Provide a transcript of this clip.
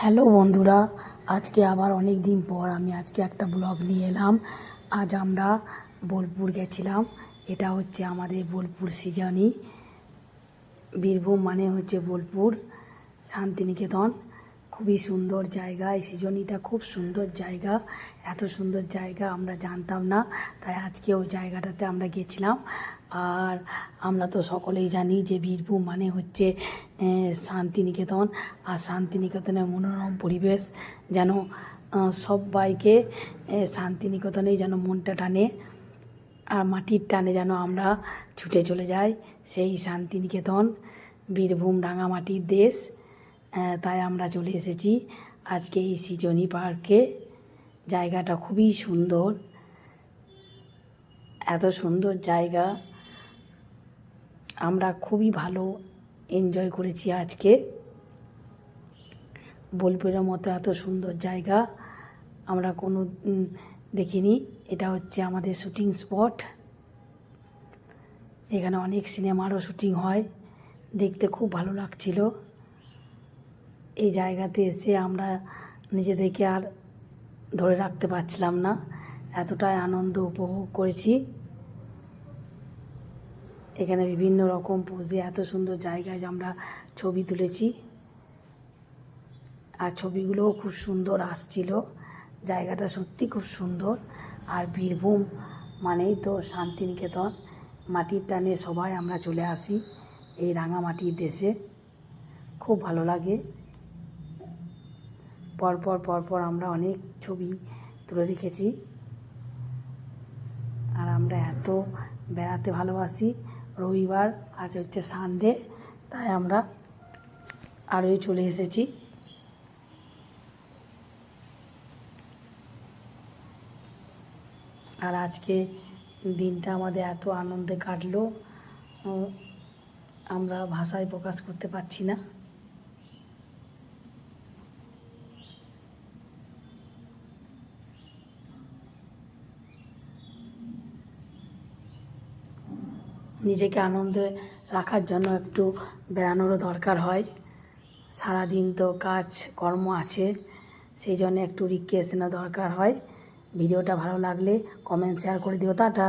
Hello বন্ধুরা, আজকে আবার অনেক দিন পর আমি আজকে একটা ব্লগ নিয়ে এলাম। আজ আমরা বোলপুর গেছিলাম। এটা হচ্ছে আমাদের বোলপুর সৃজনী। বীরভূম মানে হচ্ছে বোলপুর শান্তিনিকেতন। খুবই সুন্দর জায়গা, এই সৃজনীটা খুব সুন্দর জায়গা। এত সুন্দর জায়গা আমরা জানতাম না, তাই আজকে ওই জায়গাটাতে আমরা গেছিলাম। আর আমরা তো সকলেই জানি যে বীরভূম মানে হচ্ছে শান্তিনিকেতন। আর শান্তিনিকেতনের মনোরম পরিবেশ যেন সবাইকে শান্তিনিকেতনেই যেন মনটা টানে। আর মাটির টানে যেন আমরা ছুটে চলে যাই সেই শান্তিনিকেতন। বীরভূম রাঙামাটির দেশ। তাই আমরা চলে এসেছি আজকে এই সৃজনী পার্কে। জায়গাটা খুবই সুন্দর, এত সুন্দর জায়গা, আমরা খুবই ভালো এনজয় করেছি আজকে। বোলপুরের মতো এত সুন্দর জায়গা আমরা কোনো দেখিনি। এটা হচ্ছে আমাদের শুটিং স্পট। এখানে অনেক সিনেমারও শুটিং হয়, দেখতে খুব ভালো লাগছিল। এই জায়গাতে এসে আমরা নিজেদেরকে আর ধরে রাখতে পারছিলাম না, এতটাই আনন্দ উপভোগ করেছি। এখানে বিভিন্ন রকম পোজে এত সুন্দর জায়গায় যে আমরা ছবি তুলেছি, আর ছবিগুলোও খুব সুন্দর আসছিল। জায়গাটা সত্যি খুব সুন্দর। আর বীরভূম মানেই তো শান্তিনিকেতন, মাটির টানে সবাই আমরা চলে আসি এই রাঙামাটির দেশে। খুব ভালো লাগে। পরপর আমরা অনেক ছবি তুলে রেখেছি। আর আমরা এত বেড়াতে ভালোবাসি। রবিবার, আজ হচ্ছে সানডে, তাই আমরা আরোই চলে এসেছি। আর আজকে দিনটা আমাদের এত আনন্দে কাটলো, আমরা ভাষায় প্রকাশ করতে পারছি না। নিজেকে আনন্দে রাখার জন্য একটু বেড়ানোরও দরকার হয়। সারাদিন তো কাজ কর্ম আছে, সেই জন্য একটু রিক্রিয়েশনের দরকার হয়। ভিডিওটা ভালো লাগলে কমেন্ট শেয়ার করে দিও। টাটা।